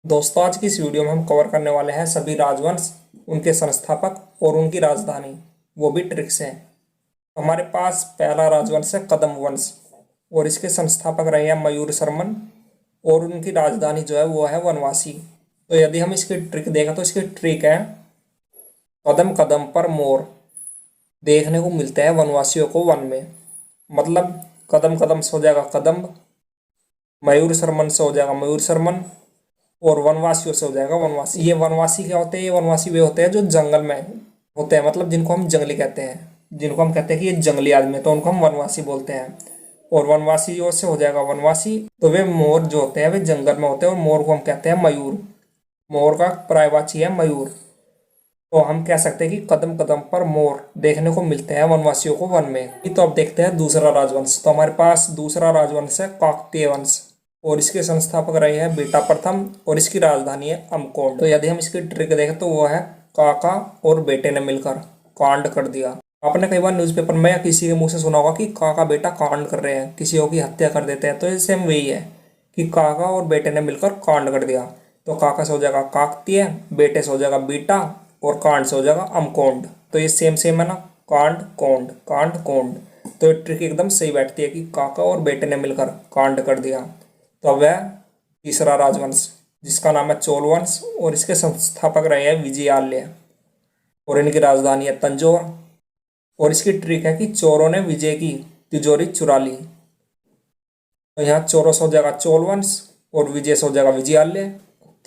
दोस्तों, आज की इस वीडियो में हम कवर करने वाले हैं सभी राजवंश, उनके संस्थापक और उनकी राजधानी, वो भी ट्रिक से। हमारे पास पहला राजवंश है कदम वंश और इसके संस्थापक रहे हैं मयूर शर्मन और उनकी राजधानी जो है वो है वनवासी। तो यदि हम इसकी ट्रिक देखें तो इसकी ट्रिक है कदम कदम पर मोर देखने को मिलते हैं वनवासियों को वन में। मतलब कदम कदम से हो जाएगा कदम्ब, मयूर शर्मन से हो जाएगा मयूर शर्मन और वनवासियों से हो जाएगा वनवासी। ये वनवासी क्या होते हैं? ये वनवासी वे होते हैं जो जंगल में होते हैं, मतलब जिनको हम जंगली कहते हैं, जिनको हम कहते हैं कि ये जंगली आदमी है, तो उनको हम वनवासी बोलते हैं। और वनवासियों से हो जाएगा वनवासी। तो वे मोर जो होते हैं वे जंगल में होते हैं और मोर को हम कहते हैं मयूर। मोर का पर्यायवाची है मयूर। तो हम कह सकते हैं कि कदम कदम पर मोर देखने को मिलते हैं वनवासियों को वन में। तो अब देखते हैं दूसरा राजवंश। तो हमारे पास दूसरा राजवंश है काकतीय वंश और इसके संस्थापक रहे हैं बेटा प्रथम और इसकी राजधानी है अमकोंड। तो यदि हम इसकी ट्रिक देखें तो वो है काका और बेटे ने मिलकर कांड कर दिया। आपने कई बार न्यूज़पेपर में या किसी के मुंह से सुना होगा कि काका बेटा कांड कर रहे हैं, किसी की हत्या कर देते हैं। तो ये सेम वही है कि काका और बेटे ने मिलकर कांड कर दिया। तो काका से हो जाएगा काकतीय, बेटे से हो जाएगा बीटा और कांड से हो जाएगा अमकोंड। तो ये सेम सेम है ना, कांड कोंड कांड कोंड। तो ये ट्रिक एकदम सही बैठती है कि काका और बेटे ने मिलकर कांड कर दिया। तो अब है तीसरा राजवंश जिसका नाम है चोल वंश और इसके संस्थापक रहे हैं विजयालय और इनकी राजधानी है तंजौर। और इसकी ट्रिक है कि चोरों ने विजय की तिजोरी चुरा ली। तो यहाँ चोरों से हो जाएगा चोल वंश और विजय से हो जाएगा विजयालय।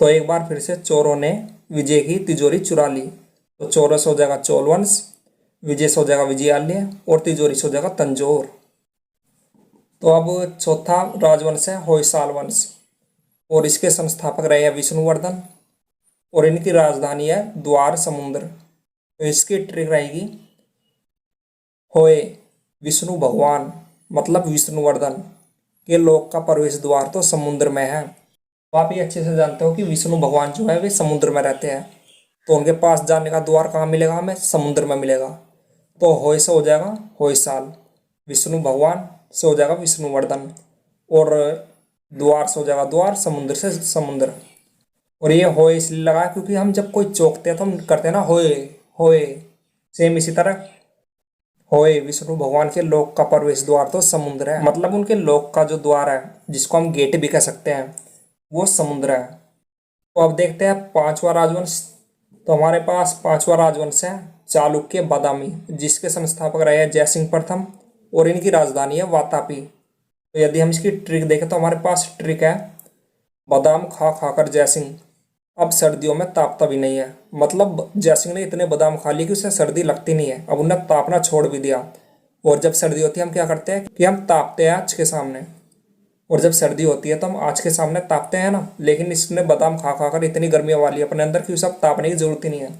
तो एक बार फिर से चोरों ने विजय की तिजोरी चुरा ली। तो चोरों से हो जाएगा चोल वंश, विजय से हो जाएगा विजयालय और तिजोरी से हो जाएगा तंजौर। तो अब चौथा राजवंश है होयसाल वंश और इसके संस्थापक रहे हैं विष्णुवर्धन और इनकी राजधानी है द्वार समुद्र। तो इसकी ट्रिक रहेगी होए विष्णु भगवान, मतलब विष्णुवर्धन के लोक का प्रवेश द्वार तो समुद्र में है। तो आप ये अच्छे से जानते हो कि विष्णु भगवान जो है वे समुद्र में रहते हैं, तो उनके पास जाने का द्वार कहाँ मिलेगा? हमें समुद्र में मिलेगा। तो होय से हो जाएगा होयसाल, विष्णु भगवान से हो जाएगा विष्णुवर्धन और द्वार से हो जाएगा द्वार, समुद्र से समुद्र। और ये होए इसलिए लगा क्योंकि हम जब कोई चौंकते हैं तो हम करते हैं ना होए होए। सेम इसी तरह होए विष्णु भगवान के लोक का प्रवेश द्वार तो समुद्र है, मतलब उनके लोक का जो द्वार है जिसको हम गेट भी कह सकते हैं वो समुद्र है। तो अब देखते हैं पांचवा राजवंश। तो हमारे पास पांचवा राजवंश है चालुक्य बादामी जिसके संस्थापक रहे हैं जयसिंह प्रथम और इनकी राजधानी है वातापी। तो यदि हम इसकी ट्रिक देखें तो हमारे पास ट्रिक है बादाम खा खाकर जयसिंह अब सर्दियों में तापता भी नहीं है। मतलब जयसिंह ने इतने बादाम खा लिए कि उसे सर्दी लगती नहीं है, अब उन्हें तापना छोड़ भी दिया। और जब सर्दी होती है हम क्या करते हैं कि हम तापते हैं आँच के सामने, और जब सर्दी होती है तो हम आँच के सामने तापते हैं ना। लेकिन इसने बादाम खा खाकर इतनी गर्मी वाली अपने अंदर कि उसे अब तापने की जरूरत ही नहीं है।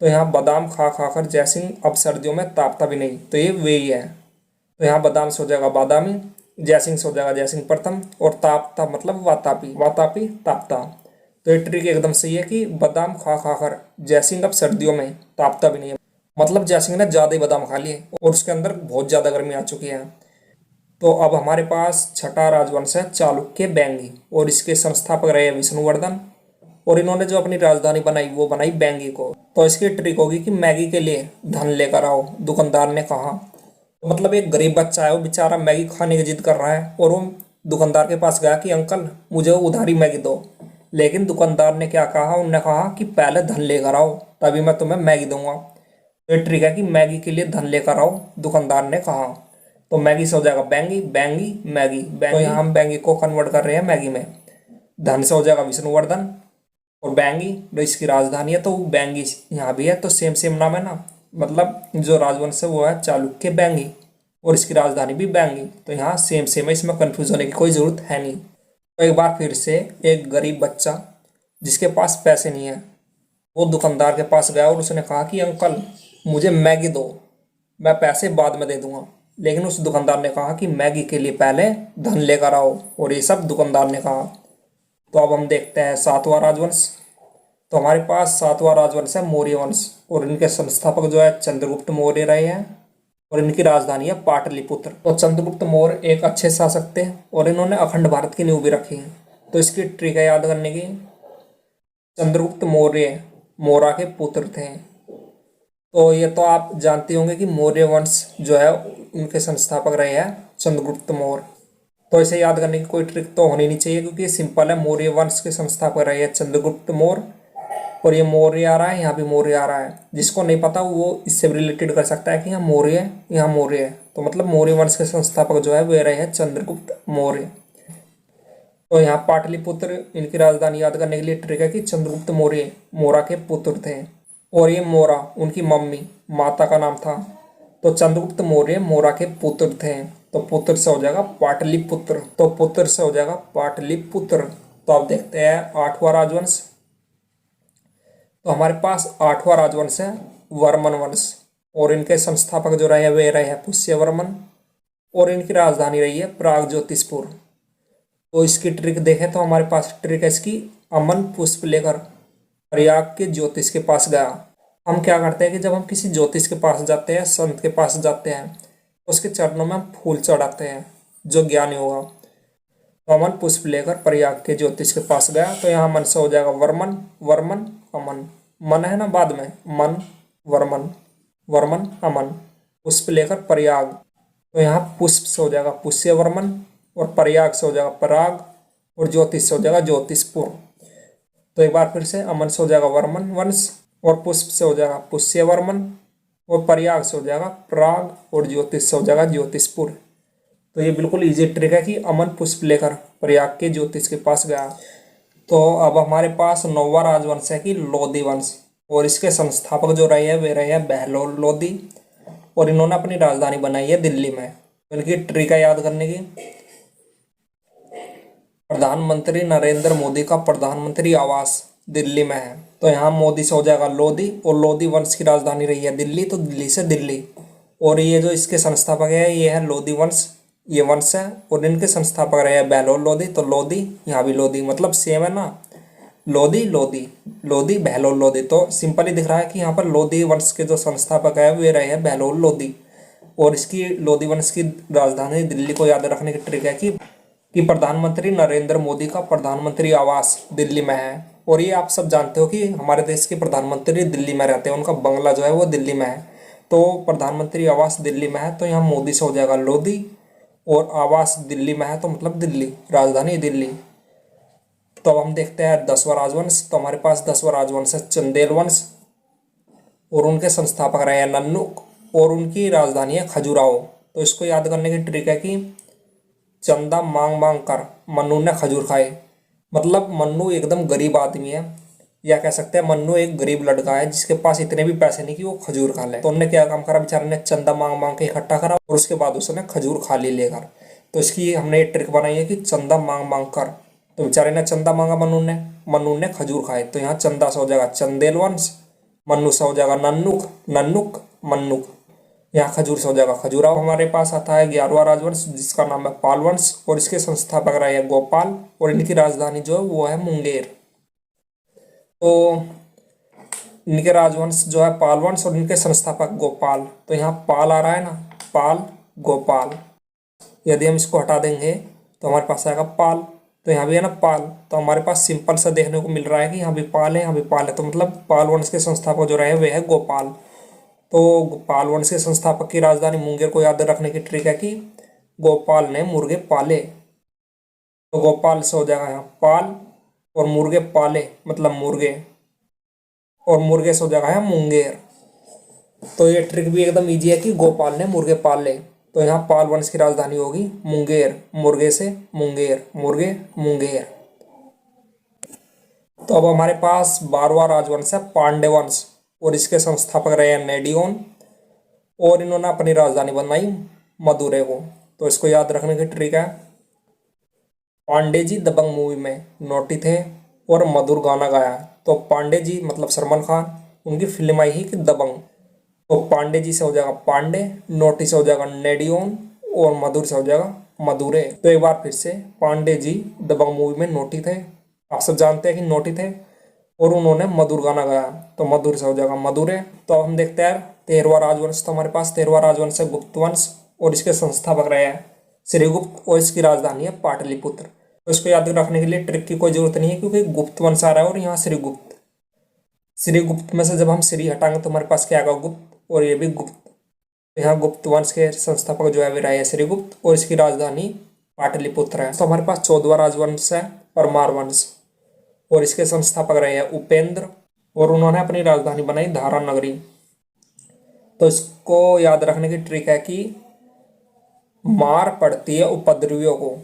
तो यहाँ बादाम खा खाकर जयसिंह अब सर्दियों में तापता भी नहीं, तो ये वे ही है। तो यहाँ बादाम से हो जाएगा बादामी, जयसिंह से हो जाएगा जयसिंह प्रथम और तापता मतलब वातापी, वातापी तापता। तो ये ट्रिक एकदम सही है कि बादाम खा खाकर जयसिंह अब सर्दियों में तापता भी नहीं है। मतलब जयसिंह ने ज़्यादा ही बादाम खा लिए और उसके अंदर बहुत ज़्यादा गर्मी आ चुकी है। तो अब हमारे पास छठा राजवंश है चालुक्य बैंगी और इसके संस्थापक रहे विष्णुवर्धन और इन्होंने जो अपनी राजधानी बनाई वो बनाई बैंगी को। तो इसकी ट्रिक होगी कि मैगी के लिए धन लेकर आओ, दुकानदार ने कहा। तो मतलब एक गरीब बच्चा है, वो बेचारा मैगी खाने की जिद कर रहा है और वो दुकानदार के पास गया कि अंकल मुझे उधारी मैगी दो। लेकिन दुकानदार ने क्या कहा? उन्होंने कहा कि पहले धन लेकर आओ तभी मैं तुम्हें मैगी दूंगा। तो ये ट्रिक है कि मैगी के लिए धन लेकर आओ, दुकानदार ने कहा। तो मैगी से हो जाएगा बैंगी, बैंगी मैगी, तो यहाँ हम बैंगी को कन्वर्ट कर रहे हैं मैगी में। धन से हो जाएगा विष्णुवर्धन और बैंगी जो इसकी राजधानी है तो बैंगी यहाँ भी है, तो सेम सेम नाम है ना। मतलब जो राजवंश है वो है चालुक्य बैंगी और इसकी राजधानी भी बैंगी। तो यहाँ सेम सेम है, इसमें कन्फ्यूज होने की कोई ज़रूरत है नहीं। तो एक बार फिर से एक गरीब बच्चा जिसके पास पैसे नहीं है वो दुकानदार के पास गया और उसने कहा कि अंकल मुझे मैगी दो, मैं पैसे बाद में दे दूंगा। लेकिन उस दुकानदार ने कहा कि मैगी के लिए पहले धन लेकर आओ, और ये सब दुकानदार ने कहा। तो अब हम देखते हैं सातवां राजवंश। तो हमारे पास सातवां राजवंश है मौर्य वंश और इनके संस्थापक जो है चंद्रगुप्त मौर्य रहे हैं और इनकी राजधानी है पाटलिपुत्र। तो चंद्रगुप्त मौर्य एक अच्छे शासक थे और इन्होंने अखंड भारत की नींव भी रखी है। तो इसकी ट्रिक है याद करने की चंद्रगुप्त मौर्य मोरा के पुत्र थे। तो ये तो आप जानते होंगे कि मौर्य वंश जो है उनके संस्थापक रहे हैं चंद्रगुप्त मौर्य। तो इसे याद करने की कोई ट्रिक तो होनी नहीं चाहिए, क्योंकि ये सिंपल है। मौर्य वंश के संस्थापक रहे हैं चंद्रगुप्त मौर्य, और ये मौर्य आ रहा है, यहाँ भी मौर्य आ रहा है। जिसको नहीं पता वो इससे भी रिलेटेड कर सकता है कि यहाँ मौर्य है, यहाँ मौर्य है, तो मतलब मौर्य वंश के संस्थापक जो है वे रहे हैं चंद्रगुप्त मौर्य। तो यहाँ पाटलिपुत्र इनकी राजधानी याद करने के लिए ट्रिक है कि चंद्रगुप्त मौर्य मोरा के पुत्र थे, और ये मोरा उनकी मम्मी माता का नाम था। तो चंद्रगुप्त मौर्य मोरा के पुत्र थे, तो पुत्र से हो जाएगा पाटलिपुत्र, तो पुत्र से हो जाएगा पाटलिपुत्र। तो अब देखते हैं आठवां राजवंश। तो हमारे पास आठवां राजवंश है वर्मन वंश, और इनके संस्थापक जो रहे वे रहे हैं पुष्यवर्मन, और इनकी राजधानी रही है प्रागज्योतिषपुर। तो इसकी ट्रिक देखें तो हमारे पास ट्रिक है इसकी, अमन पुष्प लेकर प्रयाग के ज्योतिष के पास गया। हम क्या करते हैं कि जब हम किसी ज्योतिष के पास जाते हैं, संत के पास जाते हैं, तो उसके चरणों में हम फूल चढ़ाते हैं, जो ज्ञानी होगा। तो अमन पुष्प लेकर प्रयाग के ज्योतिष के पास गया। तो यहाँ मन से हो जाएगा वर्मन, वर्मन अमन, मन है ना बाद में, मन वर्मन, वर्मन अमन, पुष्प लेकर प्रयाग। तो यहाँ पुष्प से हो जाएगा पुष्यवर्मन, और प्रयाग से हो जाएगा पराग, और ज्योतिष से हो जाएगा ज्योतिषपुर। तो एक बार फिर से, अमन से हो जाएगा वर्मन वंश, और पुष्प से हो जाएगा पुष्यवर्मन, और प्रयाग से हो जाएगा प्राग, और ज्योतिष से हो जाएगा ज्योतिषपुर। तो ये बिल्कुल इजी ट्रिक है कि अमन पुष्प लेकर प्रयाग के ज्योतिष के पास गया। तो अब हमारे पास नौवां राजवंश है कि लोधी वंश, और इसके संस्थापक जो रहे हैं वे रहे हैं बहलोल लोधी, और इन्होंने अपनी राजधानी बनाई है दिल्ली में। तो इनकी ट्रिक है याद करने की, प्रधानमंत्री नरेंद्र मोदी का प्रधानमंत्री आवास दिल्ली में है। तो यहाँ मोदी से हो जाएगा लोधी, और लोधी वंश की राजधानी रही है दिल्ली, तो दिल्ली से दिल्ली। और ये जो इसके संस्थापक है ये है लोधी वंश, ये वंश है, और इनके संस्थापक रहे हैं बहलोल लोधी। तो लोधी, यहाँ भी लोधी, मतलब सेम है ना, लोधी लोधी लोधी बहलोल लोधी। तो सिंपल ही दिख रहा है कि यहाँ पर लोधी वंश के जो संस्थापक है वे रहे हैं बहलोल लोधी, और इसकी लोधी वंश की राजधानी दिल्ली को याद रखने की ट्रिक है कि प्रधानमंत्री नरेंद्र मोदी का प्रधानमंत्री आवास दिल्ली में है। और ये आप सब जानते हो कि हमारे देश के प्रधानमंत्री दिल्ली में रहते हैं, उनका बंगला जो है वो दिल्ली में है। तो प्रधानमंत्री आवास दिल्ली में है, तो यहाँ मोदी से हो जाएगा लोधी, और आवास दिल्ली में है, तो मतलब दिल्ली, राजधानी दिल्ली। तो अब हम देखते हैं 10वां राजवंश। तो हमारे पास 10वां राजवंश है चंदेल वंश, और उनके संस्थापक रहे हैं नन्नुक, और उनकी राजधानी है खजुराहो। तो इसको याद करने की ट्रिक है कि चंदा मांग मांग कर मन्नू ने खजूर खाए, मतलब मन्नू एकदम गरीब आदमी है, या कह सकते हैं मन्नू एक गरीब लड़का है जिसके पास इतने भी पैसे नहीं कि वो खजूर खा ले। तो उन्होंने क्या काम करा, बेचारे ने चंदा मांग मांग के इकट्ठा करा, और उसके बाद उसने खजूर खा ली लेकर। तो इसकी हमने ये ट्रिक बनाई है कि चंदा मांग मांग कर, तो बेचारे ने चंदा मांगा मन्नू ने खजूर खाए। तो यहाँ चंदा से हो जाएगा चंदेल वंश, मन्नू से हो जाएगा नन्नुक, नन्नुक मन्नुक, यहाँ खजूर से हो जाएगा खजुराहो। हमारे पास आता है 11वां राजवंश जिसका नाम है पाल वंश, और इसके संस्थापक रहे हैं गोपाल, और इनकी राजधानी जो है वो है मुंगेर। तो इनके राजवंश जो है पाल वंश, और इनके संस्थापक गोपाल। तो यहाँ पाल आ रहा है ना, पाल गोपाल, यदि हम इसको हटा देंगे तो हमारे पास आएगा पाल। तो यहाँ भी है ना पाल, तो हमारे पास सिंपल सा देखने को मिल रहा है कि यहाँ भी पाल है, यहाँ भी पाल है, तो मतलब पाल वंश के संस्थापक जो रहे वे है गोपाल। तो गोपाल वंश के संस्थापक की राजधानी मुंगेर को याद रखने की ट्रिक है कि गोपाल ने मुर्गे पाले। तो गोपाल से हो जाएगा यहाँ पाल, और मुर्गे पाले मतलब मुर्गे, और मुर्गे से हो जाएगा यहाँ मुंगेर। तो ये ट्रिक भी एकदम इजी है कि गोपाल ने मुर्गे पाले। तो यहाँ पाल वंश की राजधानी होगी मुंगेर, मुर्गे से मुंगेर, मुर्गे मुंगेर। तो अब हमारे पास 12वां राजवंश है पांड्य वंश, और इसके संस्थापक रहे हैं नेडियोन, और इन्होंने अपनी राजधानी बनाई मदुरै को। तो इसको याद रखने की ट्रिक है, पांडे जी दबंग मूवी में नोटी थे और मधुर गाना गाया। तो पांडे जी मतलब सलमान खान, उनकी फिल्म आई ही कि दबंग। तो पांडे जी से हो जाएगा पांडे, नोटी से हो जाएगा नेडियोन, और मधुर से हो जाएगा मदुरै। तो एक बार फिर से, पांडे जी दबंग मूवी में नोटी थे, आप सब जानते हैं कि नोटी थे, और उन्होंने मधुर गाना गाया, तो मधुर से हो जाएगा मधुरै। तो अब हम देखते हैं 13वां राजवंश। तो हमारे पास 13वां राजवंश है गुप्त वंश, और इसके संस्थापक रहे हैं श्रीगुप्त, और इसकी राजधानी है पाटलिपुत्र। तो इसको याद रखने के लिए ट्रिक की कोई जरूरत नहीं है, क्योंकि गुप्त वंश आ रहा है और यहाँ श्रीगुप्त। श्रीगुप्त में से जब हम श्री हटाएंगे तो हमारे पास क्या आएगा, गुप्त, और ये भी गुप्त। तो यहाँ गुप्त वंश के संस्थापक जो है वे रहे श्रीगुप्त, और इसकी राजधानी पाटलिपुत्र है। तो हमारे पास 14वां राजवंश है परमार वंश, और इसके संस्थापक रहे हैं उपेंद्र, और उन्होंने अपनी राजधानी बनाई धारा नगरी। तो इसको याद रखने की ट्रिक है कि मार पड़ती है उपद्रवियों को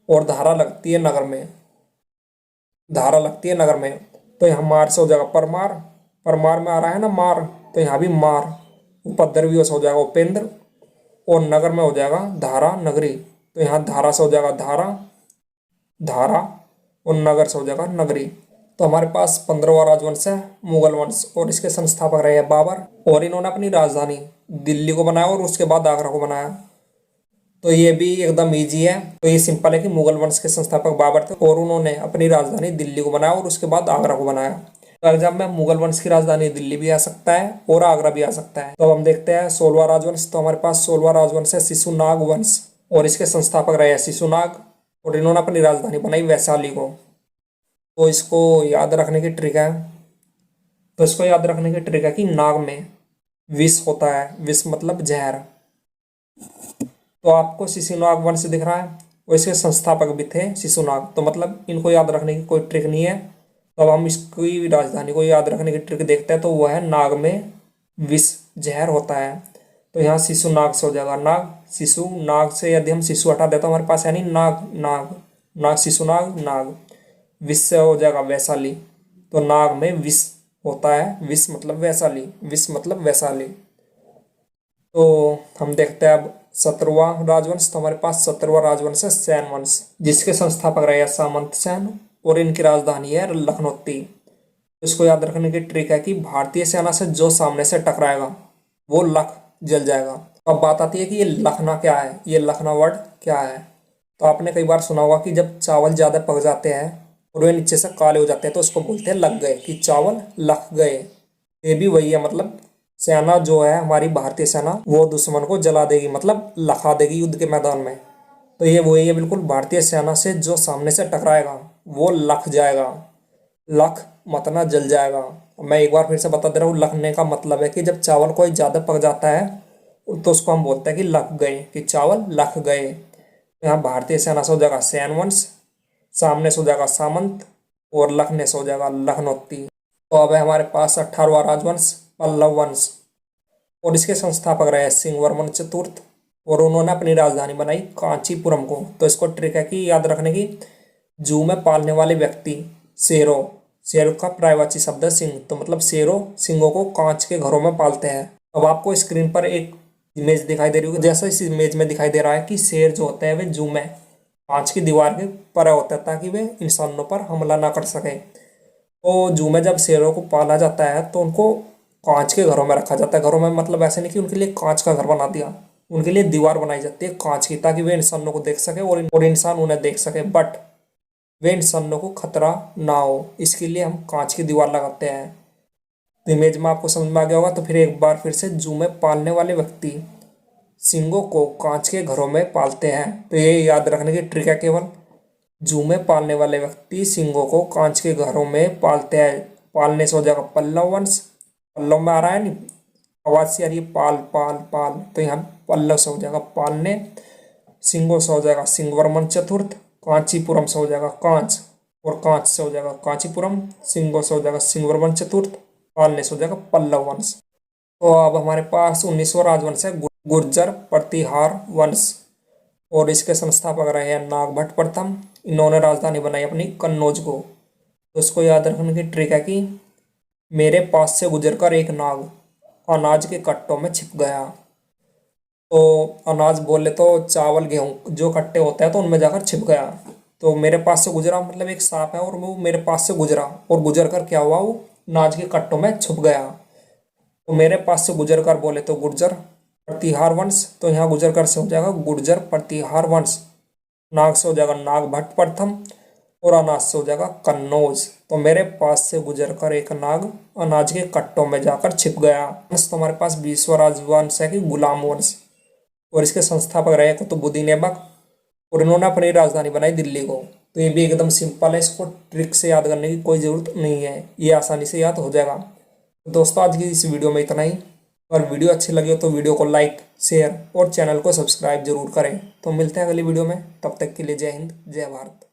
और धारा लगती है नगर में, धारा लगती है नगर में। तो यहाँ मार से हो जाएगा परमार, परमार में आ रहा है ना मार, तो यहाँ भी मार। उपद्रवियों से हो जाएगा उपेंद्र, और नगर में हो जाएगा धारा नगरी। तो यहाँ धारा से हो जाएगा धारा, धारा, और नगर से हो जाएगा नगरी। तो हमारे पास 15वां राजवंश है मुगल वंश, और इसके संस्थापक रहे हैं बाबर, और इन्होंने अपनी राजधानी दिल्ली को बनाया और उसके बाद आगरा को बनाया। तो ये भी एकदम इजी है। तो ये सिंपल है कि मुगल वंश के संस्थापक बाबर थे, और उन्होंने अपनी राजधानी दिल्ली को बनाया और उसके बाद आगरा को बनाया। तो एग्जाम में मुगल वंश की राजधानी दिल्ली भी आ सकता है और आगरा भी आ सकता है। तो अब हम देखते हैं 16वां राजवंश। तो हमारे पास 16वां राजवंश है शिशुनाग वंश, और इसके संस्थापक रहे हैं शिशुनाग, और इन्होंने अपनी राजधानी बनाई वैशाली को। तो इसको याद रखने की ट्रिक है, तो इसको याद रखने की ट्रिक है कि नाग में विष होता है, विष मतलब जहर। तो आपको शिशुनाग वंश दिख रहा है, और इसके संस्थापक भी थे शिशुनाग, तो मतलब इनको याद रखने की कोई ट्रिक नहीं है। तो अब हम इसकी राजधानी को याद रखने की ट्रिक देखते हैं। तो वह है नाग में विष जहर होता है। तो यहाँ शिशुनाग से हो जाएगा नाग, शिशु नाग से यदि हम शिशु हटा देते तो हमारे पास है नहीं नाग, नाग, नाग, शिशुनाग, नाग। विष से हो जाएगा वैशाली, तो नाग में विष होता है, विष मतलब वैशाली, विष मतलब वैशाली। तो हम देखते हैं अब 17वां राजवंश। तो हमारे पास 17वां राजवंश है सैन वंश, जिसके संस्थापक रहे हैं सामंत सैन, और इनकी राजधानी है लखनौती। इसको याद रखने की ट्रिक है कि भारतीय सेना से जो सामने से टकराएगा वो लख जल जाएगा। अब बात आती है कि ये लखना क्या है, ये लखना वर्ड क्या है। तो आपने कई बार सुना होगा कि जब चावल ज़्यादा पक जाते हैं और वे नीचे से काले हो जाते हैं तो उसको बोलते हैं लग गए, कि चावल लख गए। ये भी वही है, मतलब सेना जो है हमारी भारतीय सेना वो दुश्मन को जला देगी, मतलब लखा देगी युद्ध के मैदान में। तो ये वही है बिल्कुल, भारतीय सेना से जो सामने से टकराएगा वो लख जाएगा। लख मतलब जल जाएगा। मैं एक बार फिर से बता दे रहा हूँ, लखने का मतलब है कि जब चावल कोई ज़्यादा पक जाता है तो उसको हम बोलते हैं कि लख गए, कि चावल लख गए। यहाँ भारतीय सेना से हो जाएगा सैन वंश, सामने से हो जाएगा सामंत, और लखने से हो जाएगा लखनौती। तो अब है हमारे पास 18वां राजवंश पल्लव वंश, और इसके संस्थापक रहे सिंहवर्मन चतुर्थ, और उन्होंने अपनी राजधानी बनाई कांचीपुरम को। तो इसको ट्रिक है कि याद रखने की, जू में पालने वाले व्यक्ति शेरों, शेर का पर्यायवाची शब्द है सिंह, तो मतलब शेरों सिंहों को कांच के घरों में पालते हैं। अब आपको स्क्रीन पर एक इमेज दिखाई दे रही होगी, जैसा इस इमेज में दिखाई दे रहा है कि शेर जो होते हैं वे जू में कांच की दीवार के परे होते हैं ताकि वे इंसानों पर हमला ना कर सके। तो जू में जब शेरों को पाला जाता है तो उनको कांच के घरों में रखा जाता है। घरों में मतलब ऐसे नहीं कि उनके लिए कांच का घर बना दिया, उनके लिए दीवार बनाई जाती है कांच की, ताकि वे इंसानों को देख सके और इंसान उन्हें देख सके, बट वे इंसानों को खतरा ना हो, इसके लिए हम कांच की दीवार लगाते हैं। तो इमेज में आपको समझ में आ गया होगा। तो फिर एक बार फिर से, जू में पालने वाले व्यक्ति सिंगों को कांच के घरों में पालते हैं। तो ये याद रखने की ट्रिक है केवल, जू में पालने वाले व्यक्ति सिंगों को कांच के घरों में पालते हैं। पालने से हो जाएगा पल्लव वंश, पल्लव में आ रहा है नहीं, आवाज से आ रही है पाल पाल पाल, तो यहाँ पल्लव से हो जाएगा पालने, सिंगों से हो जाएगा सिंहवर्मन चतुर्थ, कांचीपुरम से हो जाएगा कांच, और कांच से हो जाएगा कांचीपुरम, सिंगों से हो जाएगा सिंहवर्मन चतुर्थ, पालने से हो जाएगा पल्लव वंश। तो अब हमारे पास 19वां राजवंश है गुर्जर प्रतिहार वंश, और इसके संस्थापक रहे हैं नागभट्ट प्रथम। इन्होंने राजधानी बनाई अपनी कन्नौज को। तो इसको याद रखने की ट्रिक है कि मेरे पास से गुजरकर एक नाग अनाज के कट्टों में छिप गया। तो अनाज बोले तो चावल गेहूं जो कट्टे होते हैं तो उनमें जाकर छिप गया। तो मेरे पास से गुजरा मतलब एक सांप है और वो मेरे पास से गुजरा, और गुजर कर क्या हुआ, वो अनाज के कट्टों में छुप गया। तो मेरे पास से गुजर कर बोले तो गुर्जर प्रतिहार वंश, तो यहाँ गुजर कर से हो जाएगा गुर्जर प्रतिहार वंश। नाग से हो जाएगा नागभट्ट प्रथम, और अनाज से हो जाएगा कन्नौज। तो मेरे पास से गुजर कर एक नाग अनाज के कट्टों में जाकर छिप गया। तो हमारे पास 20वां राजवंश है कि गुलाम वंश, और इसके संस्थापक रहे कुतुबुद्दीन ऐबक, और इन्होंने अपनी राजधानी बनाई दिल्ली को। तो ये भी एकदम सिंपल है, इसको ट्रिक से याद करने की कोई ज़रूरत नहीं है, ये आसानी से याद हो जाएगा। तो दोस्तों आज की इस वीडियो में इतना ही। अगर वीडियो अच्छी लगे तो वीडियो को लाइक, शेयर और चैनल को सब्सक्राइब जरूर करें। तो मिलते हैं अगली वीडियो में, तब तक के लिए जय हिंद, जय भारत।